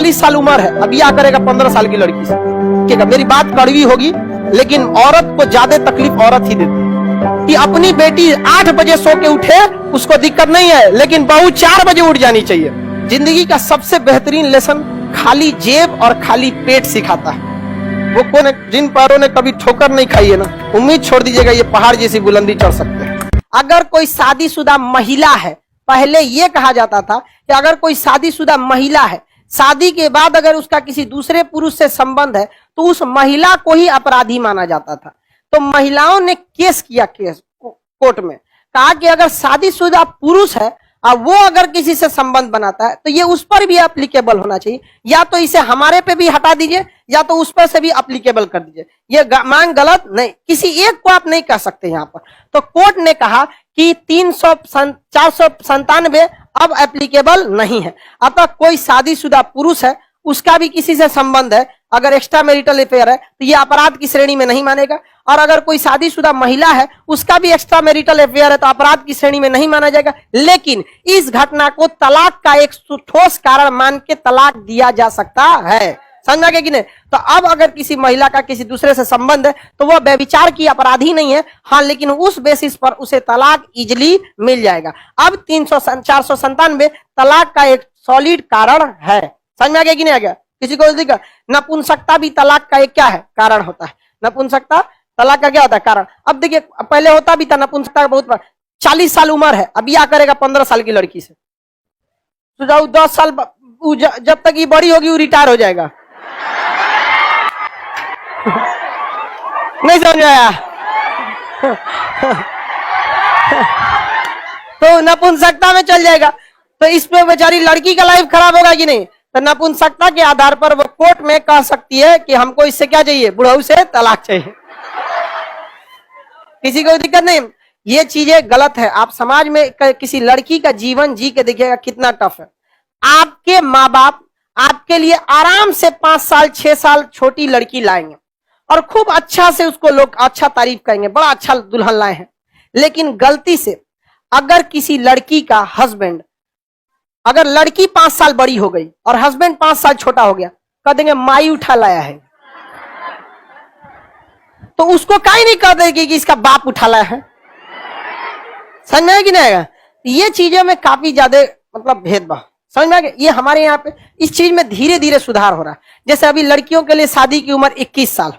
40 साल उम्र है, अब ब्याह करेगा 15 साल की लड़की से। ठीक है, मेरी बात कड़वी होगी लेकिन औरत को ज्यादा तकलीफ औरत ही देती है कि अपनी बेटी 8 बजे सो के उठे उसको दिक्कत नहीं है, लेकिन बहू 4 बजे उठ जानी चाहिए। जिंदगी का सबसे बेहतरीन लेसन खाली जेब और खाली पेट सिखाता है। वो कौन, जिन पैरों ने कभी ठोकर नहीं खाई है ना, उम्मीद छोड़ दीजिएगा ये पहाड़ जैसी बुलंदी चढ़ सकते हैं। अगर कोई शादीशुदा महिला है, पहले ये कहा जाता था कि अगर कोई शादीशुदा महिला है, शादी के बाद अगर उसका किसी दूसरे पुरुष से संबंध है तो उस महिला को ही अपराधी माना जाता था। तो महिलाओं ने केस किया, केस कोर्ट में कहा कि अगर शादीशुदा पुरुष है और वो अगर किसी से संबंध बनाता है तो ये उस पर भी एप्लीकेबल होना चाहिए, या तो इसे हमारे पे भी हटा दीजिए या तो उस पर से भी एप्लीकेबल कर दीजिए। ये मांग गलत नहीं, किसी एक को आप नहीं कह सकते यहाँ पर। तो कोर्ट ने कहा कि 497 अब एप्लीकेबल नहीं है। अतः कोई शादीशुदा पुरुष है, उसका भी किसी से संबंध है, अगर एक्स्ट्रा मैरिटल अफेयर है तो ये अपराध की श्रेणी में नहीं मानेगा। और अगर कोई शादीशुदा महिला है, उसका भी एक्स्ट्रा मैरिटल अफेयर है तो अपराध की श्रेणी में नहीं माना जाएगा। लेकिन इस घटना को तलाक का एक ठोस कारण मान के तलाक दिया जा सकता है। समझा गया कि नहीं? तो अब अगर किसी महिला का किसी दूसरे से संबंध है तो वह व्यभिचार की अपराधी नहीं है, हाँ, लेकिन उस बेसिस पर उसे तलाक इजिली मिल जाएगा। अब 497 तलाक का एक सॉलिड कारण है। समझ में आ गया कि नहीं आ गया? किसी को दिक्कत? नपुंसकता भी तलाक का एक क्या है? कारण होता है। नपुंसकता तलाक का क्या होता है? कारण। अब देखिए, पहले होता भी था नपुंसकता का बहुत 40 साल उम्र है, अब ब्याह करेगा 15 साल की लड़की से, तो जाओ 10 साल जब तक ये बड़ी होगी वो रिटायर हो जाएगा। नहीं समझ में आया? तो नपुंसकता में चल जाएगा, तो इस पे बेचारी लड़की का लाइफ खराब होगा कि नहीं? तो नपुंसकता के आधार पर वो कोर्ट में कह सकती है कि हमको इससे क्या चाहिए? बुढ़ऊ से तलाक चाहिए। किसी को दिक्कत नहीं। ये चीजें गलत है। आप समाज में किसी लड़की का जीवन जी के देखिएगा कितना टफ है। आपके माँ बाप आपके लिए आराम से 5 साल 6 साल छोटी लड़की लाएंगे और खूब अच्छा से उसको लोग अच्छा तारीफ करेंगे, बड़ा अच्छा दुल्हन लाए हैं। लेकिन गलती से अगर किसी लड़की का हस्बैंड, अगर लड़की 5 साल बड़ी हो गई और हस्बैंड 5 साल छोटा हो गया, कह देंगे माई उठा लाया है। तो उसको काहे नहीं कह देगी कि इसका बाप उठा लाया है? समझ में आया कि नहीं आएगा? ये चीजों में काफी ज्यादा मतलब भेदभाव। समझ में आ गया? ये हमारे यहाँ पे इस चीज में धीरे धीरे सुधार हो रहा है। जैसे अभी लड़कियों के लिए शादी की उम्र 21 साल।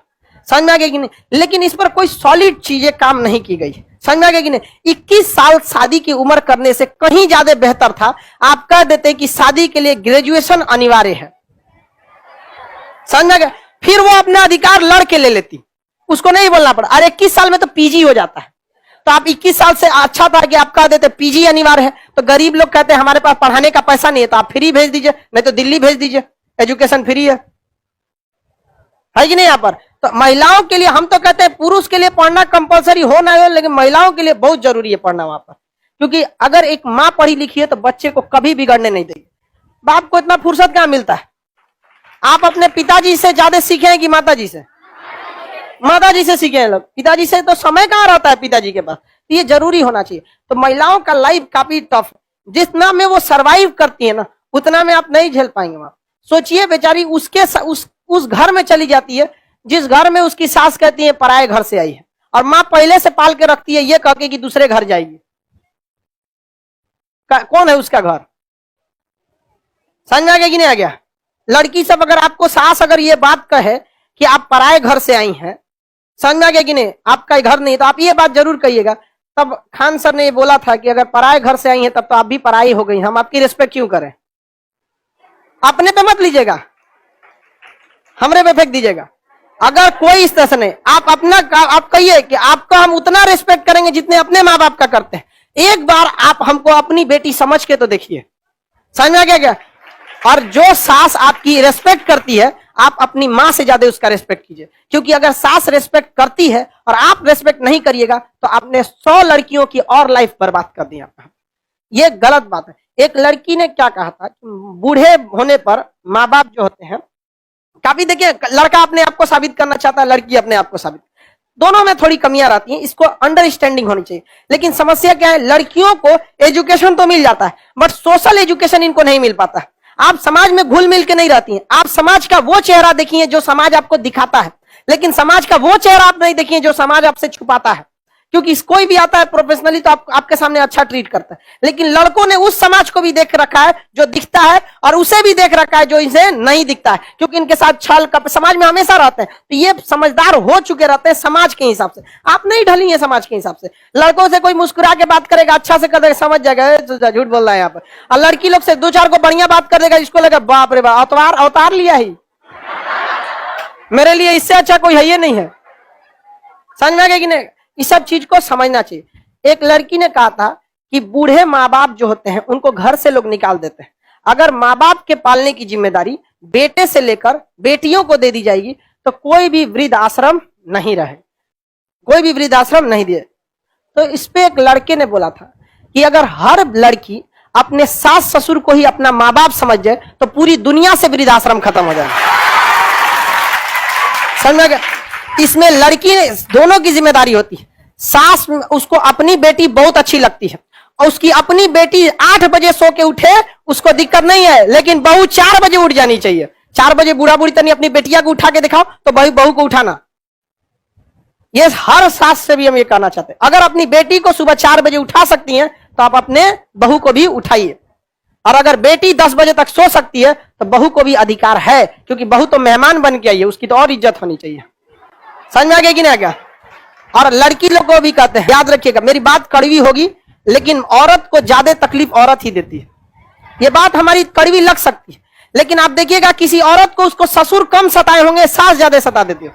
समझ में आ गया कि नहीं? लेकिन इस पर कोई सॉलिड चीजें काम नहीं की गई। समझ में आ गया कि नहीं? 21 साल शादी की उम्र करने से कहीं ज्यादा बेहतर था आप कह देते कि शादी के लिए ग्रेजुएशन अनिवार्य है। समझ में आ गया? फिर वो अपना अधिकार लड़ के ले लेती, उसको नहीं बोलना पड़ा। अरे 21 साल में तो पीजी हो जाता है, तो आप 21 साल से अच्छा था कि आप कह देते पीजी अनिवार्य है। तो गरीब लोग कहते हैं हमारे पास पढ़ाने का पैसा नहीं है, तो आप फ्री भेज दीजिए, नहीं तो दिल्ली भेज दीजिए, एजुकेशन फ्री है कि नहीं? यहाँ पर तो महिलाओं के लिए हम तो कहते हैं पुरुष के लिए पढ़ना कंपलसरी हो ना हो, लेकिन महिलाओं के लिए बहुत जरूरी है पढ़ना वहां पर। क्योंकि अगर एक माँ पढ़ी लिखी है तो बच्चे को कभी बिगड़ने नहीं देगी। बाप को इतना फुर्सत कहां मिलता है? आप अपने पिताजी से ज्यादा सीखे हैं कि माताजी से? माताजी से सीखे हैं लोग, पिताजी से तो समय कहां रहता है पिताजी के पास। तो ये जरूरी होना चाहिए। तो महिलाओं का लाइफ काफी टफ है। जितना में वो सरवाइव करती है ना, उतना में आप नहीं झेल पाएंगे। वहां सोचिए, बेचारी उसके उस घर में चली जाती है जिस घर में उसकी सास कहती है पराये घर से आई है, और माँ पहले से पाल के रखती है ये कह के कि दूसरे घर जाएगी। कौन है उसका घर? समझ में आ गया कि नहीं आ गया? लड़की सब अगर आपको सास अगर ये बात कहे कि आप पराये घर से आई हैं, समझ में आ गया कि नहीं, आपका घर नहीं, तो आप ये बात जरूर कहिएगा। तब खान सर ने ये बोला था कि अगर पराये घर से आई हैं तब तो आप भी पराई हो गई, हम आपकी रिस्पेक्ट क्यों करें? अपने पे मत लीजिएगा, हमरे पे फेंक दीजिएगा। अगर कोई इस तरह से नहीं, आप अपना आप कहिए कि आपका हम उतना रिस्पेक्ट करेंगे जितने अपने माँ बाप का करते हैं। एक बार आप हमको अपनी बेटी समझ के तो देखिए। समझ में आ गया क्या? और जो सास आपकी रिस्पेक्ट करती है, आप अपनी माँ से ज्यादा उसका रिस्पेक्ट कीजिए। क्योंकि अगर सास रिस्पेक्ट करती है और आप रिस्पेक्ट नहीं करिएगा तो आपने 100 लड़कियों की और लाइफ बर्बाद कर दी। ये गलत बात है। एक लड़की ने क्या कहा था, बूढ़े होने पर माँ बाप जो होते हैं, काफी देखिए, लड़का अपने आप को साबित करना चाहता है, लड़की अपने आप को साबित, दोनों में थोड़ी कमियां रहती हैं, इसको अंडरस्टैंडिंग होनी चाहिए। लेकिन समस्या क्या है, लड़कियों को एजुकेशन तो मिल जाता है बट सोशल एजुकेशन इनको नहीं मिल पाता है। आप समाज में घुल मिल के नहीं रहती हैं। आप समाज का वो चेहरा देखिए जो समाज आपको दिखाता है, लेकिन समाज का वो चेहरा आप नहीं देखिए जो समाज आपसे छुपाता है। क्योंकि कोई भी आता है प्रोफेशनली तो आपके सामने अच्छा ट्रीट करता है, लेकिन लड़कों ने उस समाज को भी देख रखा है जो दिखता है, और उसे भी देख रखा है जो इसे नहीं दिखता है, क्योंकि इनके साथ छल कपट समाज में हमेशा रहते हैं। तो ये समझदार हो चुके रहते हैं समाज के हिसाब से। आप नहीं ढली है समाज के हिसाब से। लड़कों से कोई मुस्कुरा के बात करेगा, अच्छा से कर देगा, समझ जाएगा झूठ बोल रहा है यहाँ पर। और लड़की लोग से दो चार को बढ़िया बात कर देगा, जिसको लगा बाप रे बाप अवतार लिया ही, मेरे लिए इससे अच्छा कोई है ये नहीं है। समझ में आ गया कि नहीं? इस सब चीज को समझना चाहिए। एक लड़की ने कहा था कि बूढ़े माँ बाप जो होते हैं उनको घर से लोग निकाल देते हैं। अगर माँ बाप के पालने की जिम्मेदारी बेटे से लेकर बेटियों को दे दी जाएगी तो कोई भी वृद्ध आश्रम नहीं रहे, कोई भी वृद्ध आश्रम नहीं दिए। तो इस पे एक लड़के ने बोला था कि अगर हर लड़की अपने सास ससुर को ही अपना माँ बाप समझ जाए तो पूरी दुनिया से वृद्ध आश्रम खत्म हो जाए। समझ में गया? इसमें लड़की दोनों की जिम्मेदारी होती है। सास उसको अपनी बेटी बहुत अच्छी लगती है और उसकी अपनी बेटी 8 बजे सो के उठे उसको दिक्कत नहीं है, लेकिन बहू 4 बजे उठ जानी चाहिए। 4 बजे बूढ़ा बूढ़ी तनी अपनी बेटिया को उठा के दिखाओ तो बहू को उठाना। ये हर सास से भी हम ये कहना चाहते हैं, अगर अपनी बेटी को सुबह 4 बजे उठा सकती हैं तो आप अपने बहू को भी उठाइए। और अगर बेटी 10 बजे तक सो सकती है तो बहू को भी अधिकार है, क्योंकि बहू तो मेहमान बन के आई है, उसकी तो और इज्जत होनी चाहिए। समझ में आ गया कि नहीं आ गया? और लड़की लोग को भी कहते हैं, याद रखिएगा, मेरी बात कड़वी होगी लेकिन औरत को ज्यादा तकलीफ औरत ही देती है। ये बात हमारी कड़वी लग सकती है, लेकिन आप देखिएगा किसी औरत को उसको ससुर कम सताए होंगे, सास ज्यादा सता देती हो,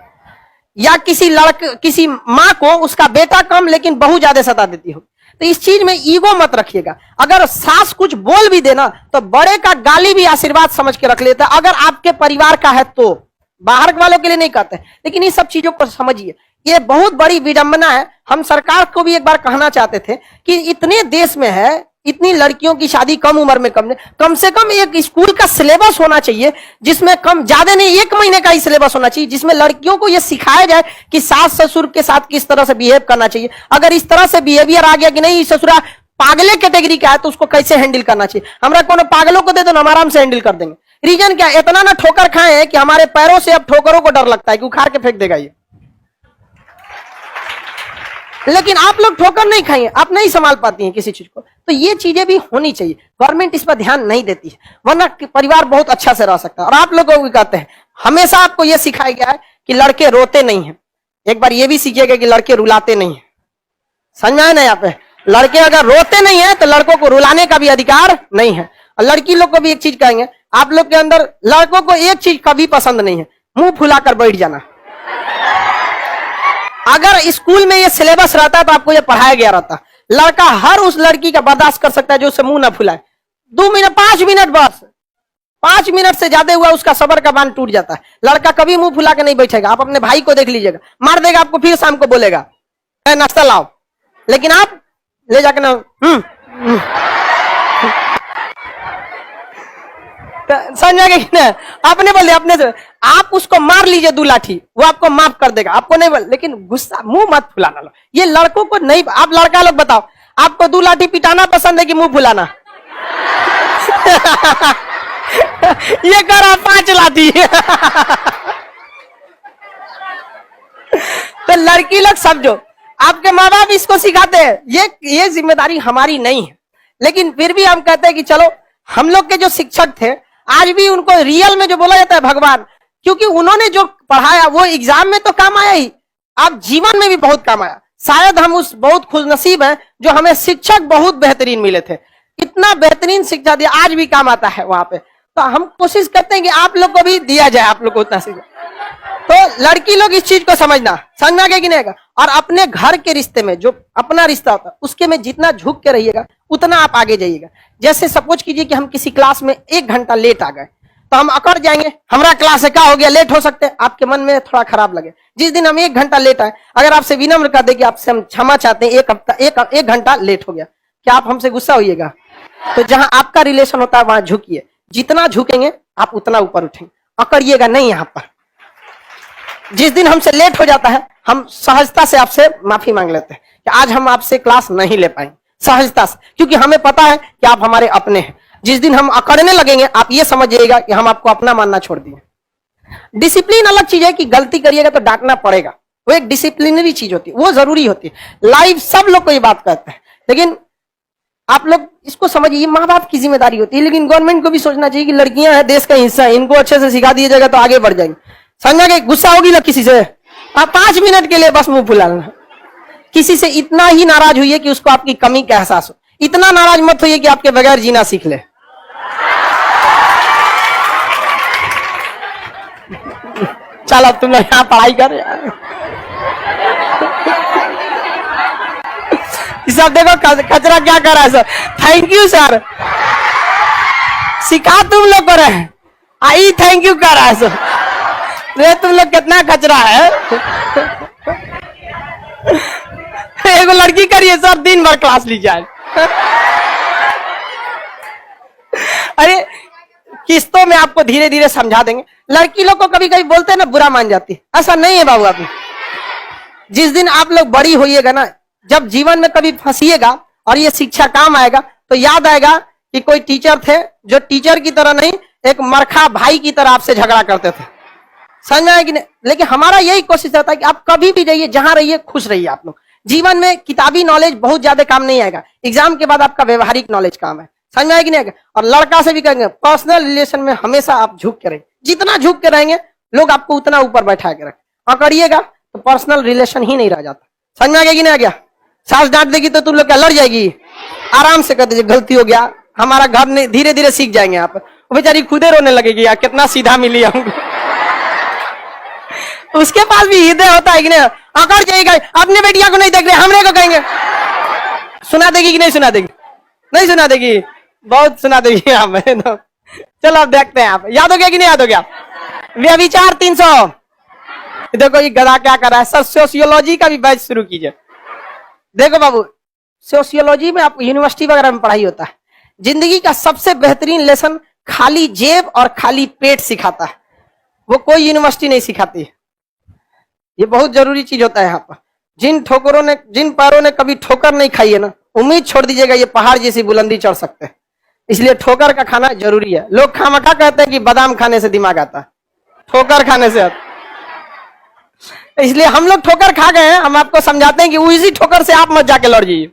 या किसी माँ को उसका बेटा कम लेकिन बहू ज्यादा सता देती हो। तो इस चीज में ईगो मत रखिएगा। अगर सास कुछ बोल भी देना तो बड़े का गाली भी आशीर्वाद समझ के रख लेता, अगर आपके परिवार का है तो। बाहर वालों के लिए नहीं कहते, लेकिन इन सब चीजों को समझिए। ये बहुत बड़ी विडंबना है। हम सरकार को भी एक बार कहना चाहते थे कि इतने देश में है, इतनी लड़कियों की शादी कम उम्र में कम से कम एक स्कूल का सिलेबस होना चाहिए, जिसमें कम ज्यादा नहीं 1 महीने का ही सिलेबस होना चाहिए, जिसमें लड़कियों को यह सिखाया जाए कि सास ससुर के साथ किस तरह से बिहेव करना चाहिए। अगर इस तरह से बिहेवियर आ गया कि नहीं ससुरा पागले कैटेगरी का है तो उसको कैसे हैंडल करना चाहिए। हमारा कोनो पागलों को दे दो ना, हम आराम से हैंडल कर देंगे। रीजन क्या? इतना ना ठोकर खाए हैं कि हमारे पैरों से अब ठोकरों को डर लगता है कि उखाड़ के फेंक देगा ये। लेकिन आप लोग ठोकर नहीं खाइए, आप नहीं संभाल पाती हैं किसी चीज को। तो ये चीजें भी होनी चाहिए। गवर्नमेंट इस पर ध्यान नहीं देती है, वरना परिवार बहुत अच्छा से रह सकता है। और आप लोगों को भी कहते हैं, हमेशा आपको यह सिखाया गया है कि लड़के रोते नहीं हैं। एक बार ये भी सीखिएगा कि लड़के रुलाते नहीं है। समझ में आया ना? यहाँ पे लड़के अगर रोते नहीं है तो लड़कों को रुलाने का भी अधिकार नहीं है। और लड़की लोग को भी एक चीज कहेंगे, आप लोग के अंदर लड़कों को एक चीज कभी पसंद नहीं है, मुंह फुलाकर बैठ जाना। अगर स्कूल में ये सिलेबस रहता है तो आपको ये पढ़ाया गया रहता। लड़का हर उस लड़की का बर्दाश्त कर सकता है जो उसे मुंह ना फुलाए। 2 मिनट 5 मिनट बस, 5 मिनट से ज्यादा हुआ उसका सबर का बांध टूट जाता है। लड़का कभी मुंह फुला के नहीं बैठेगा। आप अपने भाई को देख लीजिएगा, मार देगा आपको, फिर शाम को बोलेगा नाश्ता लाओ, लेकिन आप ले जाके ना समझ में कि नहीं? आपने बोल दिया अपने से, आप उसको मार लीजिए 2 लाठी, वो आपको माफ कर देगा, आपको नहीं बोल। लेकिन गुस्सा मुंह मत फुलाना लो, ये लड़कों को नहीं। आप लड़का लोग बताओ, आपको 2 लाठी पिटाना पसंद है कि मुंह फुलाना? ये करा 5 लाठी। तो लड़की लोग समझो, आपके माँ बाप इसको सिखाते हैं, ये जिम्मेदारी हमारी नहीं है। लेकिन फिर भी हम कहते हैं कि चलो, हम लोग के जो शिक्षक थे आज भी उनको रियल में जो बोला जाता है भगवान, क्योंकि उन्होंने जो पढ़ाया वो एग्जाम में तो काम आया ही, अब जीवन में भी बहुत काम आया। शायद हम उस बहुत खुशनसीब हैं जो हमें शिक्षक बहुत बेहतरीन मिले थे, इतना बेहतरीन शिक्षा दिया, आज भी काम आता है वहां पे। तो हम कोशिश करते हैं कि आप लोग को भी दिया जाए, आप लोग को उतना सीखा। तो लड़की लोग इस चीज को समझ में आ गया कि नहीं आएगा? और अपने घर के रिश्ते में जो अपना रिश्ता होता है उसके में जितना झुक के रहिएगा उतना आप आगे जाइएगा। जैसे सपोज कीजिए कि हम किसी क्लास में 1 घंटा लेट आ गए तो हम अकड़ जाएंगे, हमारा क्लास है क्या हो गया, लेट हो सकते हैं। आपके मन में थोड़ा खराब लगे। जिस दिन हम 1 घंटा लेट आए, अगर आपसे विनम्र कर दे कि आपसे हम क्षमा चाहते हैं, 1 घंटा लेट हो गया, क्या आप हमसे गुस्सा होइएगा? तो जहां आपका रिलेशन होता है वहां झुकिए, जितना झुकेंगे आप उतना ऊपर उठेंगे, अकड़िएगा नहीं। यहाँ पर जिस दिन हमसे लेट हो जाता है हम सहजता से आपसे माफी मांग लेते हैं कि आज हम आपसे क्लास नहीं ले पाएंगे, सहजता से, क्योंकि हमें पता है कि आप हमारे अपने हैं। जिस दिन हम अकड़ने लगेंगे आप ये समझिएगा कि हम आपको अपना मानना छोड़ दिए। डिसिप्लिन अलग चीज है कि गलती करिएगा तो डांटना पड़ेगा, वो एक डिसिप्लिनरी चीज होती है, वो जरूरी होती है। लाइफ सब लोग को ये बात कहते हैं, लेकिन आप लोग इसको समझिए, माँ बाप की जिम्मेदारी होती है। लेकिन गवर्नमेंट को भी सोचना चाहिए कि लड़कियां हैं, देश का हिस्सा है, इनको अच्छे से सिखा दिया जाएगा तो आगे बढ़ जाएंगे। समझा के गुस्सा होगी ना किसी से, आप 5 मिनट के लिए बस मुंह फुला लेना। किसी से इतना ही नाराज हुई है कि उसको आपकी कमी का एहसास हो, इतना नाराज मत होइए कि आपके बगैर जीना सीख ले। चलो तुम लोग यहाँ पढ़ाई कर यार। सब देखो कचरा क्या कर रहा है सर, थैंक यू सर, सिखा तुम लोग को रहे, आई थैंक यू कर रहा है सर। ये तुम लोग कितना कचरा है। एक लड़की करिए सर, दिन भर क्लास ली जाए। अरे किस्तों में आपको धीरे धीरे समझा देंगे। लड़की लोग को कभी कभी बोलते हैं ना, बुरा मान जाती, ऐसा नहीं है बाबू। आप जिस दिन आप लोग बड़ी होइएगा ना, जब जीवन में कभी फंसिएगा और ये शिक्षा काम आएगा तो याद आएगा कि कोई टीचर थे जो टीचर की तरह नहीं, एक मरखा भाई की तरह आपसे झगड़ा करते थे। समझ में आया कि नहीं? लेकिन हमारा यही कोशिश रहता है कि आप कभी भी जाइए, जहां रहिए खुश रहिए। आप लोग जीवन में किताबी नॉलेज बहुत ज्यादा काम नहीं आएगा, एग्जाम के बाद आपका व्यवहारिक नॉलेज काम है। समझ में आएगी नहीं आएगा? और लड़का से भी कहेंगे पर्सनल रिलेशन में हमेशा आप झुक के रहेंगे, जितना झुक के रहेंगे लोग आपको उतना ऊपर बैठा के रखें। और करिएगा तो पर्सनल रिलेशन ही नहीं रह जाता। समझ में आ गया कि नहीं आ गया? सास डांट देगी तो तुम लोग क्या लड़ जाएगी? आराम से कर दीजिए, गलती हो गया, हमारा घर नहीं, धीरे धीरे सीख जाएंगे आप। वो बेचारी खुदे रोने लगेगी, यार कितना सीधा मिली हमको। उसके पास भी हृदय होता है कि नहीं? अकड़ जाएगा, अपने बेटिया को नहीं देख रहे, हमने को कहेंगे। सुना देगी कि नहीं सुना देगी? नहीं सुना देगी, बहुत सुना देगी आप। चलो अब देखते हैं आप, याद हो गया कि नहीं याद हो गया? व्यभिचार 300। देखो ये गधा क्या कर रहा है सर, सोशियोलॉजी का भी बैच शुरू कीजिए। देखो बाबू, सोशियोलॉजी में आप यूनिवर्सिटी वगैरह में पढ़ाई होता है, जिंदगी का सबसे बेहतरीन लेसन खाली जेब और खाली पेट सिखाता है, वो कोई यूनिवर्सिटी नहीं सिखाती है। ये बहुत जरूरी चीज होता है यहाँ पर। जिन पैरों ने कभी ठोकर नहीं खाई है ना, उम्मीद छोड़ दीजिएगा ये पहाड़ जैसी बुलंदी चढ़ सकते हैं। इसलिए ठोकर का खाना जरूरी है। लोग खामखा कहते हैं कि बादाम खाने से दिमाग आता है, ठोकर खाने से आता। इसलिए हम लोग ठोकर खा गए हैं, हम आपको समझाते हैं कि उसी ठोकर से आप मत जाके लड़ जाइए।